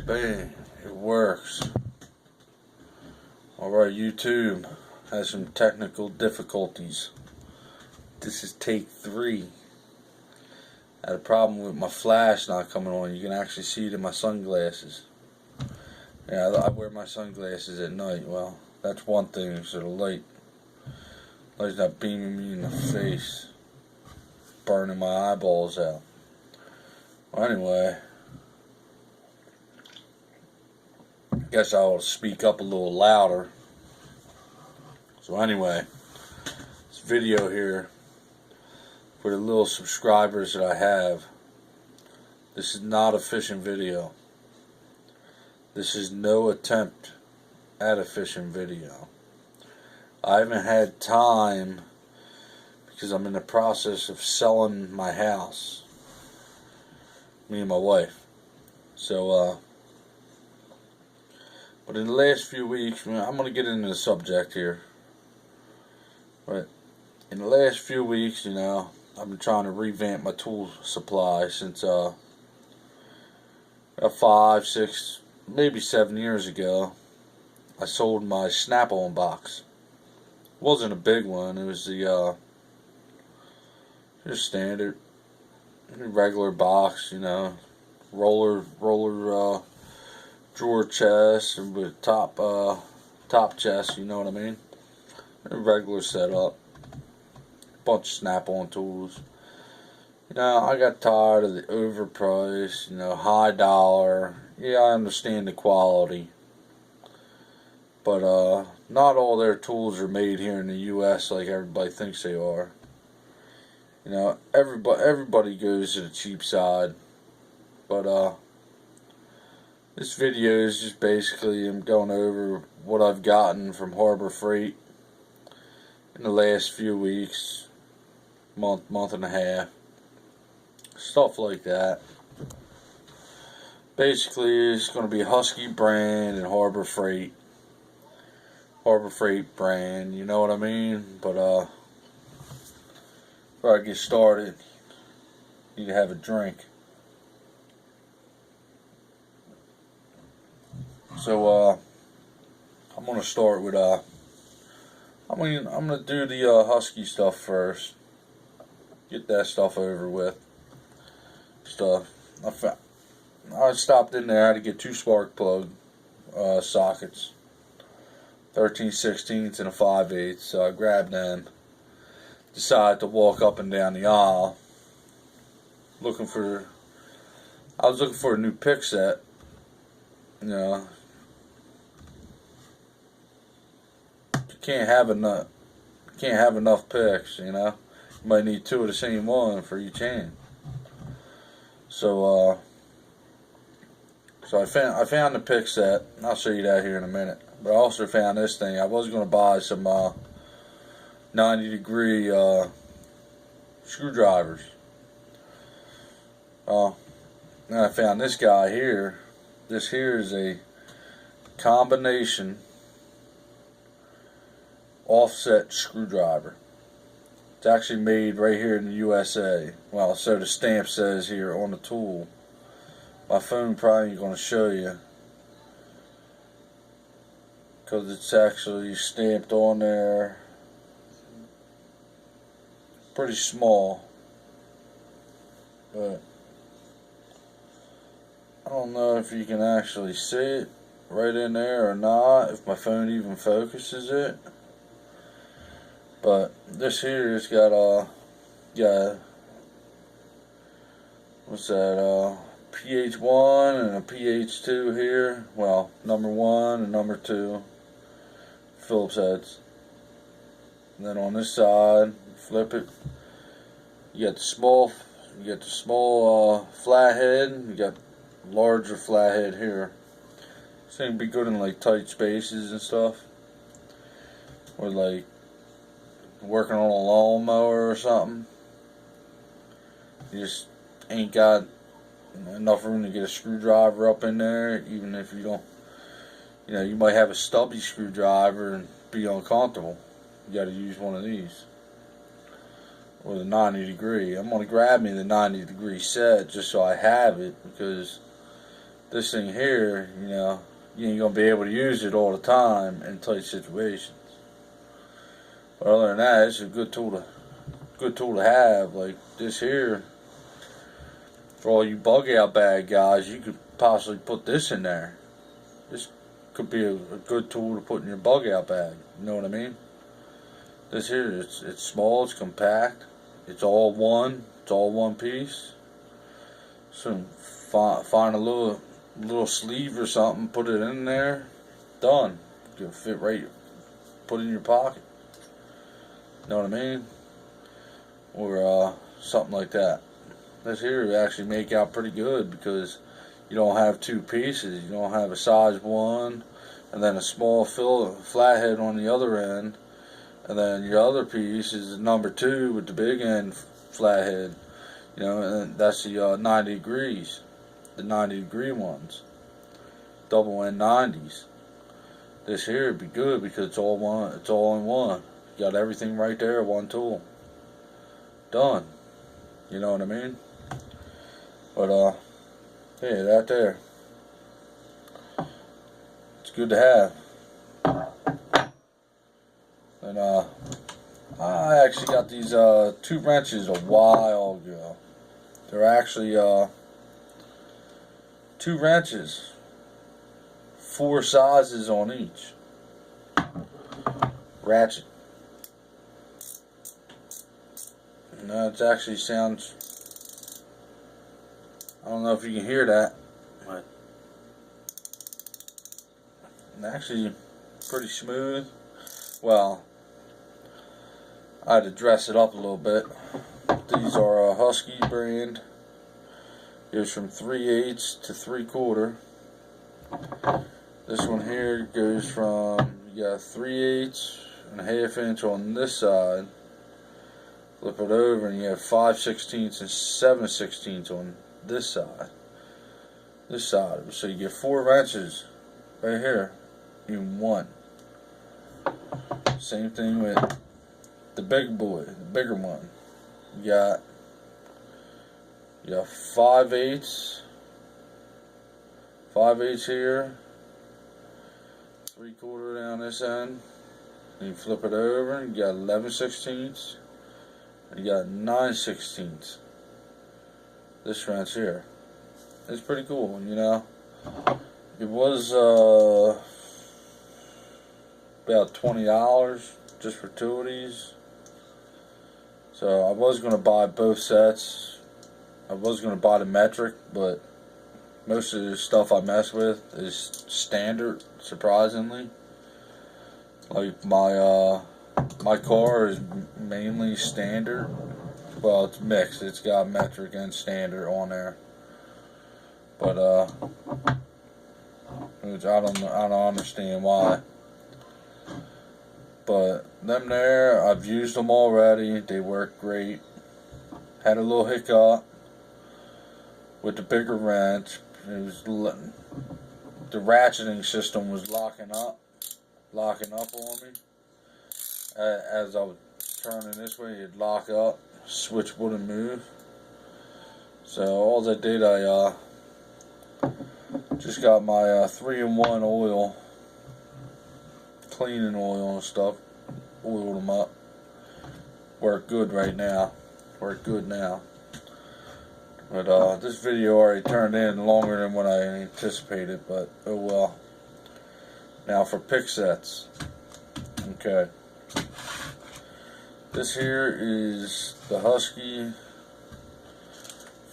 Bang, it works. Alright, YouTube has some technical difficulties. This is take 3. I had a problem with my flash not coming on. You can actually see it in my sunglasses. Yeah, I wear my sunglasses at night. Well, that's one thing, so the light's not beaming me in the face, burning my eyeballs out. Well, anyway, I guess I'll speak up a little louder. So anyway, this video here, for the little subscribers that I have, this is not a fishing video. This is no attempt at a fishing video. I haven't had time because I'm in the process of selling my house. Me and my wife. So, but in the last few weeks, I'm going to get into the subject here. But in the last few weeks, I've been trying to revamp my tool supply since about 5, 6, maybe 7 years ago. I sold my Snap-on box. It wasn't a big one. It was the just standard, regular box, roller drawer chest with top chest. You know what I mean? A regular setup. Bunch of Snap-on tools. I got tired of the overpriced, high dollar. Yeah, I understand the quality, but not all their tools are made here in the U.S. like everybody thinks they are. Everybody goes to the cheap side, but this video is just basically I'm going over what I've gotten from Harbor Freight in the last few weeks, month and a half, stuff like that. Basically, it's going to be Husky brand and Harbor Freight brand, you know what I mean? But before I get started, I need to have a drink. So I'm going to start with I'm going to do the Husky stuff first. Get that stuff over with. I stopped in there. I had to get 2 spark plug sockets, 13/16 and a 5/8. So I grabbed them. Decided to walk up and down the aisle. I was looking for a new pick set. You can't have enough picks. You might need 2 of the same one for each hand. So I found the pick set. I'll show you that here in a minute. But I also found this thing. I was going to buy some 90-degree screwdrivers. Then I found this guy here. This here is a combination offset screwdriver. It's actually made right here in the USA. Well, so the stamp says here on the tool. My phone probably ain't going to show you because it's actually stamped on there. Pretty small, but I don't know if you can actually see it right in there or not, if my phone even focuses it. But this here has got what's that, pH 1 and a pH 2 here. Well, number 1 and number 2 Phillips heads. And then on this side, flip it. You got the small flathead. You got larger flathead here. Seem to be good in like tight spaces and stuff, or like working on a lawnmower or something. You just ain't got enough room to get a screwdriver up in there, even if you don't. You might have a stubby screwdriver and be uncomfortable. You got to use one of these. Or the 90-degree. I'm going to grab me the 90-degree set just so I have it, because This thing here, you ain't gonna be able to use it all the time in tight situations. But other than that, it's a good tool to have. Like this here, for all you bug out bag guys, you could possibly put this in there. This could be a good tool to put in your bug out bag. You know what I mean? This here, it's small, it's compact, it's all one piece. So find a little sleeve or something, put it in there, done. It'll fit right, put it in your pocket. You know what I mean? Or something like that. This here will actually make out pretty good because you don't have two pieces. You don't have a size 1 and then a small flathead on the other end, and then your other piece is number 2 with the big end flathead. And that's the 90 degrees, the 90-degree ones, double end 90s. This here would be good because it's all in one. You got everything right there, one tool. Done. You know what I mean? But hey, that there, it's good to have. And I actually got these 2 wrenches a while ago. They're actually 2 wrenches, 4 sizes on each. Ratchet. And that actually sounds, I don't know if you can hear that, but it's actually pretty smooth. Well, I had to dress it up a little bit. These are a HUSKY brand. Goes from 3/8 to 3/4. This one here goes from, you got 3/8 and a ½ inch on this side. Flip it over and you have 5/16 and 7/16 on this side. So you get 4 wrenches right here in one. Same thing with the big boy, the bigger one. You got 5/8 here, 3/4 down this end. And you flip it over and you got 11/16. And you got 9/16. This wrench here. It's pretty cool, It was about $20 just for 2 of these. So I was going to buy both sets. I was going to buy the metric, but most of the stuff I mess with is standard, surprisingly. Like my car is mainly standard. Well, it's mixed. It's got metric and standard on there. But which I don't understand why. But them there, I've used them already. They work great. Had a little hiccup with the bigger wrench. The ratcheting system was locking up on me. As I was turning this way, it'd lock up. Switch wouldn't move. So all that did, I just got my 3-in-1 oil, cleaning oil and stuff, oiled them up. Work good right now. Work good now. But this video already turned in longer than what I anticipated, but oh well. Now for pick sets. Okay. This here is the HUSKY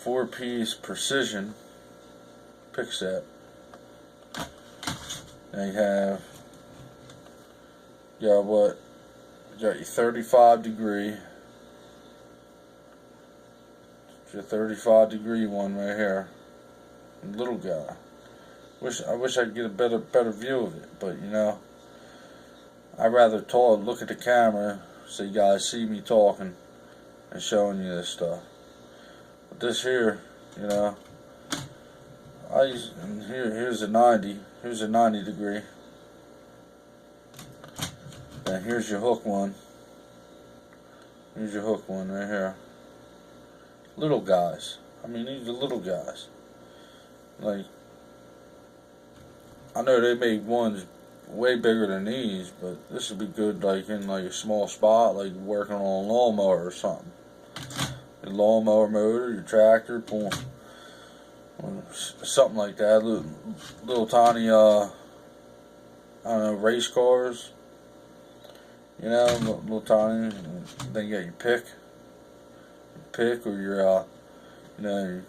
4-piece precision pick set. Now you got your 35 degree. Your 35 degree one right here. Little guy. I wish I could get a better view of it, but I'd rather look at the camera so you guys see me talking and showing you this stuff. But this here, here's a 90. Here's a 90 degree. And here's your hook one. Here's your hook one right here. Little guys. I mean, these are little guys. Like, I know they make ones way bigger than these, but this would be good like in like a small spot, like working on a lawnmower or something. Your lawnmower motor, your tractor, pulling, something like that. Little tiny, I don't know, race cars. You know, little tiny. Then you got your pick, or your, you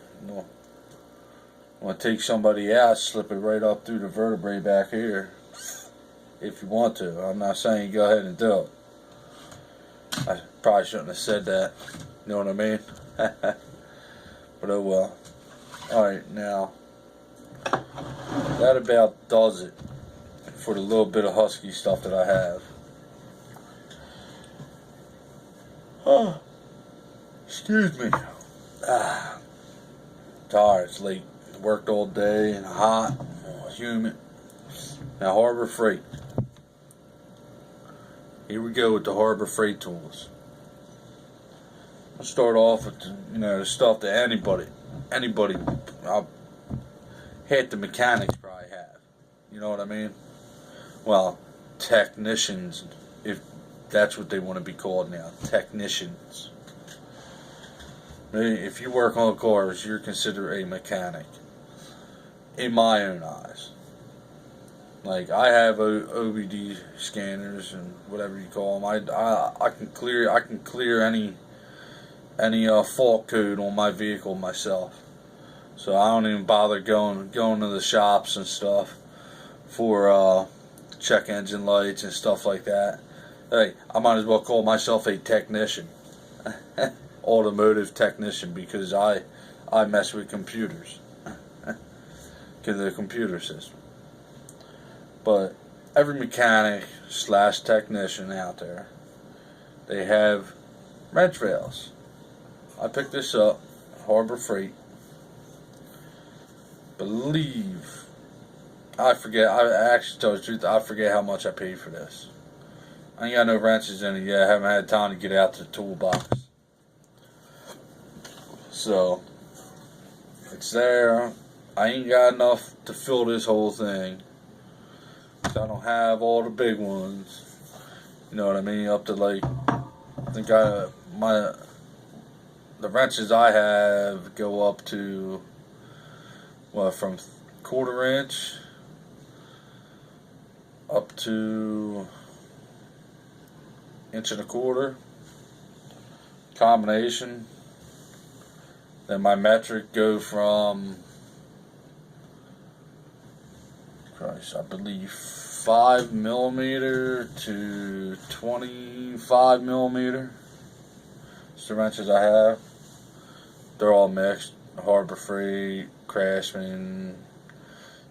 want to take somebody out, slip it right up through the vertebrae back here, if you want to. I'm not saying you go ahead and do it. I probably shouldn't have said that. You know what I mean? But oh well. Alright, now, that about does it for the little bit of husky stuff that I have. Oh, excuse me. Tired, it's late. Worked all day and hot, humid. Now, Harbor Freight. Here we go with the Harbor Freight tools. I'll start off with the stuff that anybody, half the mechanics probably have. You know what I mean? Well, technicians, if that's what they want to be called now, technicians. If you work on cars, you're considered a mechanic. In my own eyes. Like, I have OBD scanners and whatever you call them. I can clear any fault code on my vehicle myself. So I don't even bother going to the shops and stuff for check engine lights and stuff like that. Hey, I might as well call myself a technician. Automotive technician, because I mess with computers. To the computer system. But every mechanic / technician out there, they have wrench rails. I picked this up, Harbor Freight. I actually tell you the truth, I forget how much I paid for this. I ain't got no wrenches in it yet. I haven't had time to get out to the toolbox. So, it's there. I ain't got enough to fill this whole thing. I don't have all the big ones. You know what I mean? Up to like, I think the wrenches I have go up to, from 1/4 inch up to 1.25 inch combination. Then my metric go from, I believe 5mm to 25mm. It's the wrenches I have. They're all mixed. Harbor Freight, Craftsman,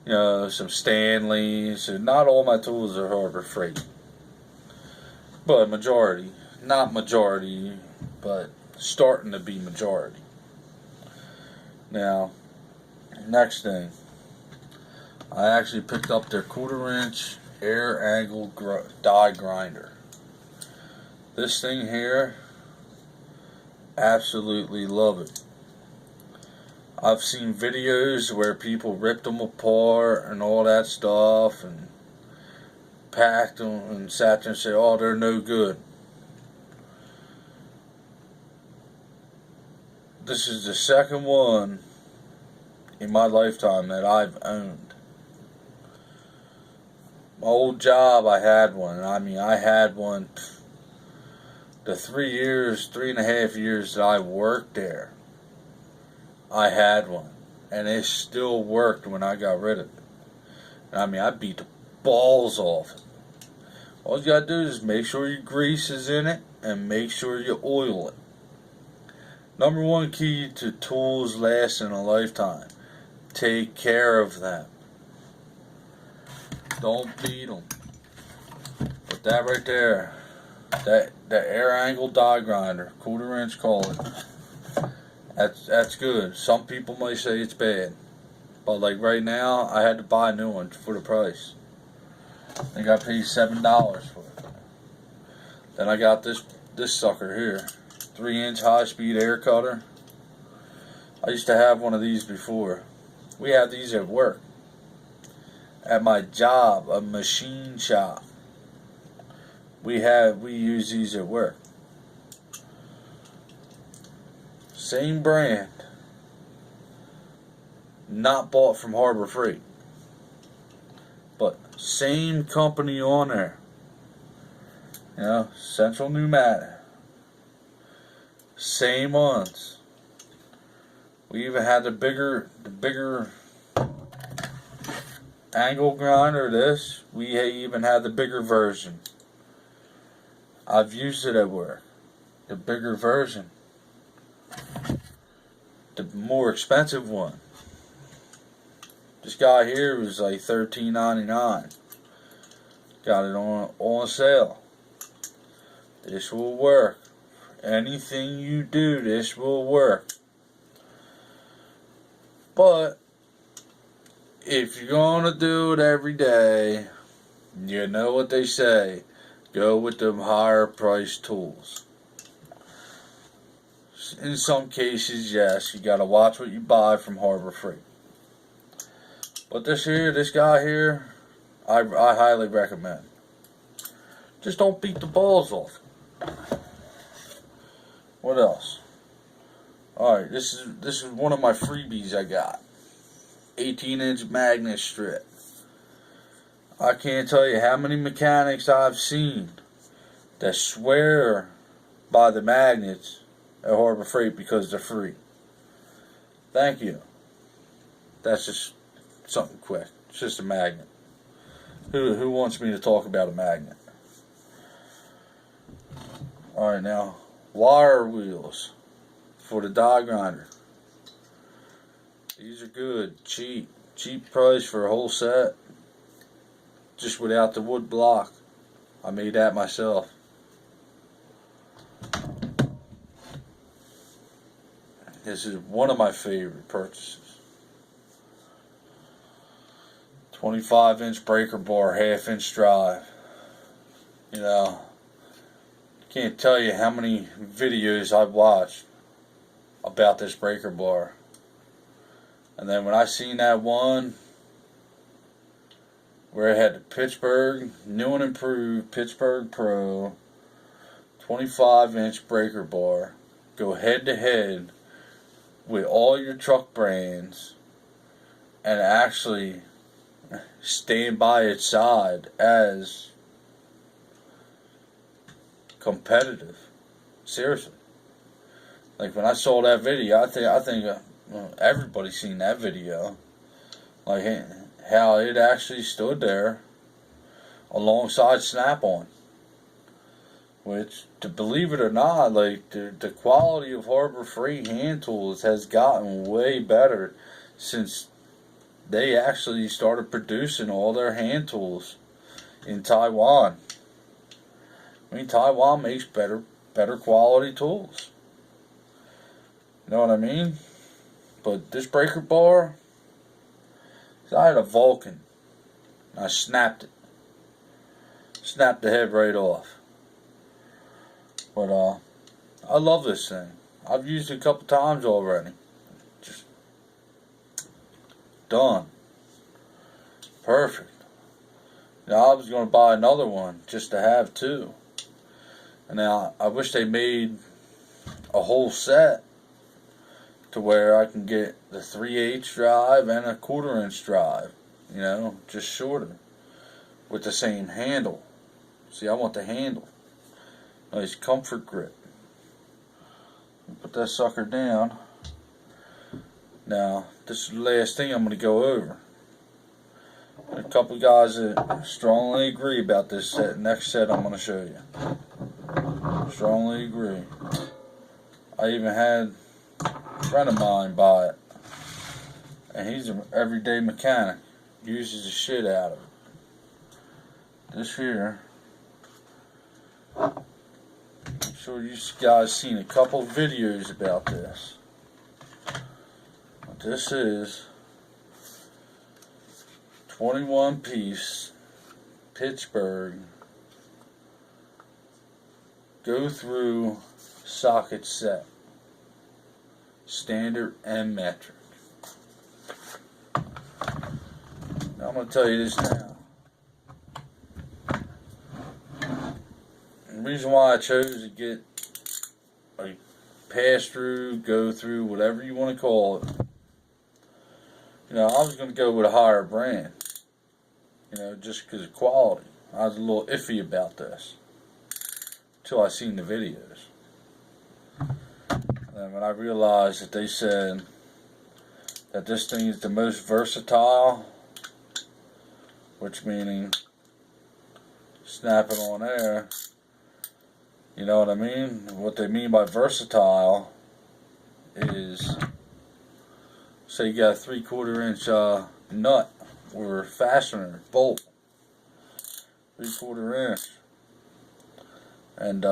some Stanleys. So not all my tools are Harbor Freight, but majority. Not majority, but starting to be majority. Now, next thing. I actually picked up their 1/4 inch air angle die grinder. This thing here, absolutely love it. I've seen videos where people ripped them apart and all that stuff and packed them and sat there and said, oh, they're no good. This is the second one in my lifetime that I've owned. My old job, I had one. I had one the 3.5 years that I worked there. I had one. And it still worked when I got rid of it. And I beat the balls off it. All you gotta do is make sure your grease is in it and make sure you oil it. Number one key to tools lasting a lifetime. Take care of them. Don't beat them. But that right there, that air angle die grinder, 1/4 inch call it. That's good. Some people might say it's bad, but like right now, I had to buy a new one for the price. I think I paid $7 for it. Then I got this sucker here, 3-inch high-speed air cutter. I used to have one of these before. We had these at work. at my job, a machine shop. We use these at work. Same brand. Not bought from Harbor Freight. But same company on there. You know, Central Pneumatic. Same ones. We even had the bigger angle grinder. This, we even had the bigger version. I've used it at work. The bigger version. The more expensive one. This guy here was like $13.99. Got it on sale. This will work. Anything you do, this will work. But if you're gonna do it every day, you know what they say. Go with them higher priced tools. In some cases, yes, you gotta watch what you buy from Harbor Freight. But this guy here, I highly recommend. Just don't beat the balls off. What else? Alright, this is one of my freebies I got. 18-inch magnet strip. I can't tell you how many mechanics I've seen that swear by the magnets at Harbor Freight because they're free. Thank you. That's just something quick. It's just a magnet. Who wants me to talk about a magnet? Alright, now, wire wheels for the die grinder. These are good, cheap price for a whole set, just without the wood block. I made that myself. This is one of my favorite purchases. 25-inch breaker bar, half-inch drive. You know, can't tell you how many videos I've watched about this breaker bar. And then when I seen that one where it had the Pittsburgh, new and improved Pittsburgh Pro 25-inch breaker bar, go head to head with all your truck brands and actually stand by its side as competitive. Seriously. Like when I saw that video, I think everybody's seen that video. Like how it actually stood there alongside Snap-on. Which, to believe it or not, like the quality of Harbor Freight hand tools has gotten way better since they actually started producing all their hand tools in Taiwan. I mean, Taiwan makes better quality tools. You know what I mean? But this breaker bar, I had a Vulcan. I snapped it. Snapped the head right off. But I love this thing. I've used it a couple times already. Just done. Perfect. Now I was going to buy another one just to have two. And now I wish they made a whole set to where I can get the 3/8 drive and a 1/4 inch drive. You know, just shorter. With the same handle. See, I want the handle. Nice comfort grip. Put that sucker down. Now, this is the last thing I'm going to go over. A couple guys that strongly agree about this set. Next set I'm going to show you. Strongly agree. I even had a friend of mine buy it. And he's an everyday mechanic. Uses the shit out of it. This here. I'm sure you guys seen a couple videos about this. This is 21 piece Pittsburgh go through socket set, standard and metric. I'm going to tell you this now. The reason why I chose to get a pass through, go through, whatever you want to call it. You know, I was going to go with a higher brand. You know, just because of quality. I was a little iffy about this. Until I seen the videos. And when I realized that they said that this thing is the most versatile, which meaning snap it on there, you know what I mean? What they mean by versatile is, say you got a 3/4 inch nut or fastener bolt, 3/4 inch, and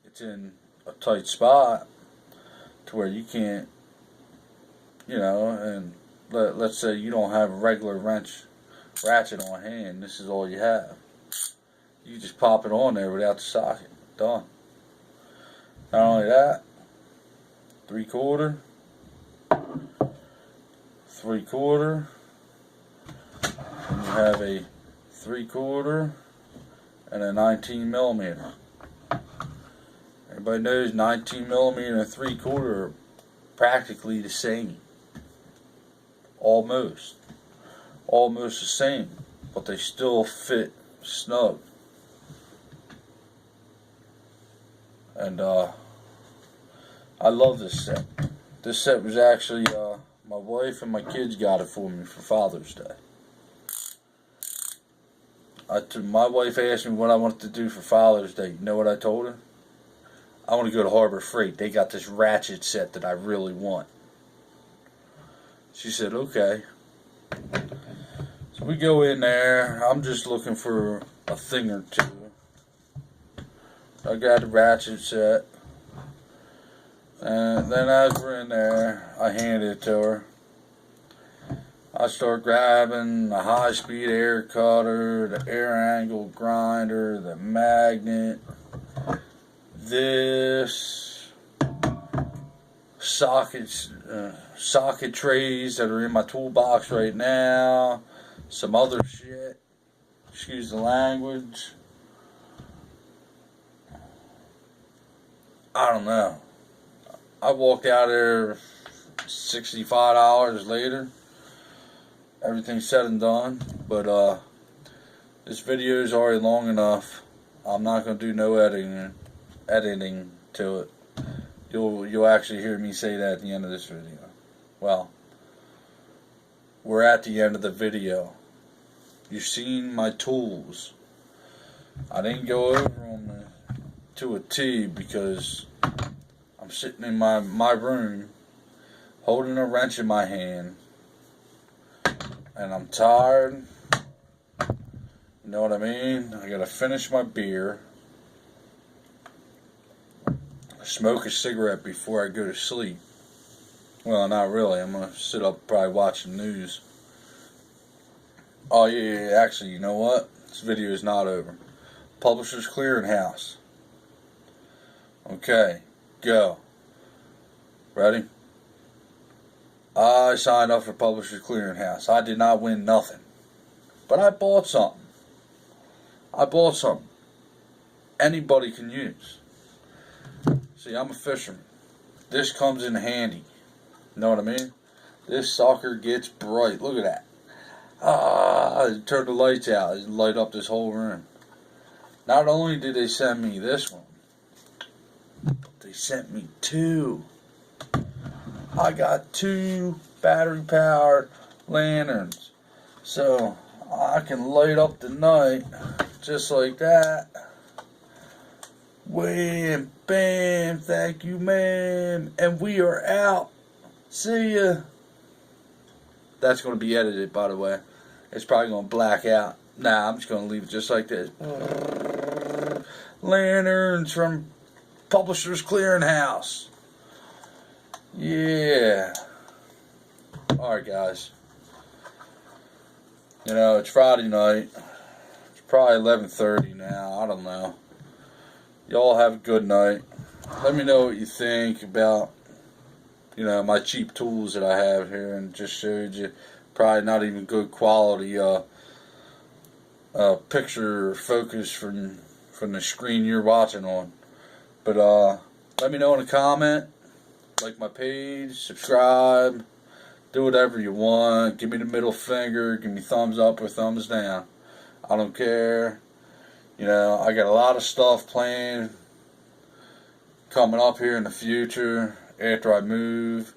it's in a tight spot to where you can't, you know, and let's say you don't have a regular ratchet on hand. This is all you have. You just pop it on there without the socket. Done. Not only that, 3/4, 3/4, and you have a 3/4 and a 19mm. Everybody knows 19mm and 3/4 are practically the same. Almost the same, but they still fit snug. And I love this set. This set was actually my wife and my kids got it for me for Father's Day. My wife asked me what I wanted to do for Father's Day. You know what I told her? I want to go to Harbor Freight. They got this ratchet set that I really want. She said, okay. So we go in there. I'm just looking for a thing or two. I got the ratchet set. And then as we're in there, I hand it to her. I start grabbing the high-speed air cutter, the air angle grinder, the magnet, this, socket trays that are in my toolbox right now, some other shit, excuse the language. I don't know. I walked out there $65 later. Everything's said and done. But this video is already long enough. I'm not going to do no editing to it. You'll actually hear me say that at the end of this video. Well, we're at the end of the video. You've seen my tools. I didn't go over them to a T because I'm sitting in my room holding a wrench in my hand and I'm tired. You know what I mean? I gotta finish my beer, smoke a cigarette before I go to sleep. Well, not really. I'm gonna sit up probably watching news. Oh yeah, actually, you know what? This video is not over. Publishers Clearinghouse. Okay, go. Ready? I signed up for Publishers Clearinghouse. I did not win nothing. But I bought something. Anybody can use. See, I'm a fisherman. This comes in handy. You know what I mean? This sucker gets bright. Look at that. Turn the lights out. Light up this whole room. Not only did they send me this one, but they sent me two. I got two battery powered lanterns. So I can light up the night just like that. Wham, bam, thank you, ma'am. And we are out. See ya. That's going to be edited, by the way. It's probably going to black out. Nah, I'm just going to leave it just like this. Lanterns from Publishers Clearinghouse. Yeah. Alright, guys. You know, it's Friday night. It's probably 11:30 now. I don't know. Y'all have a good night. Let me know what you think about, you know, my cheap tools that I have here and just showed you. probably not even good quality picture focus from the screen you're watching on. But let me know in a comment, like my page, subscribe, do whatever you want. Give me the middle finger, give me thumbs up or thumbs down. I don't care. You know, I got a lot of stuff planned coming up here in the future after I move.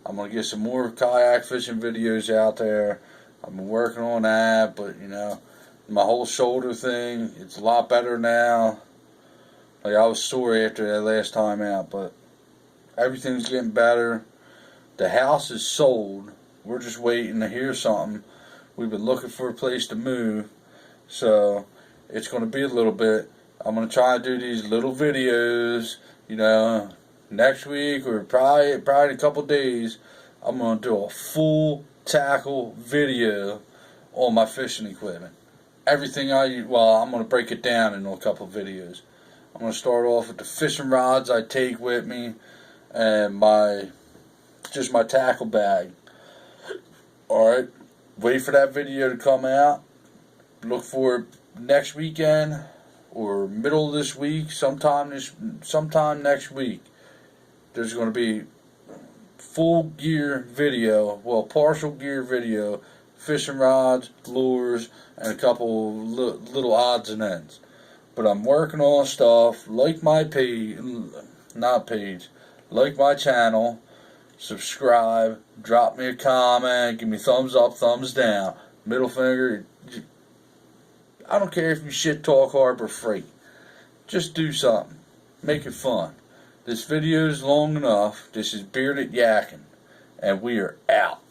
I'm going to get some more kayak fishing videos out there. I've been working on that, but you know, my whole shoulder thing, it's a lot better now. Like, I was sore after that last time out, but everything's getting better. The house is sold. We're just waiting to hear something. We've been looking for a place to move, so it's going to be a little bit. I'm going to try to do these little videos, you know, next week or probably in a couple days. I'm going to do a full tackle video on my fishing equipment. Everything I'm going to break it down into a couple videos. I'm going to start off with the fishing rods I take with me and my tackle bag. Alright, wait for that video to come out. Look for it next weekend or middle of this week, sometime next week. There's going to be full gear video, well, partial gear video, fishing rods, lures, and a couple little odds and ends. But I'm working on stuff. Like my page, like my channel, subscribe, drop me a comment, give me thumbs up, thumbs down, middle finger. I don't care if you shit talk Harbor Freight. Just do something. Make it fun. This video is long enough. This is Bearded Yakking, and we are out.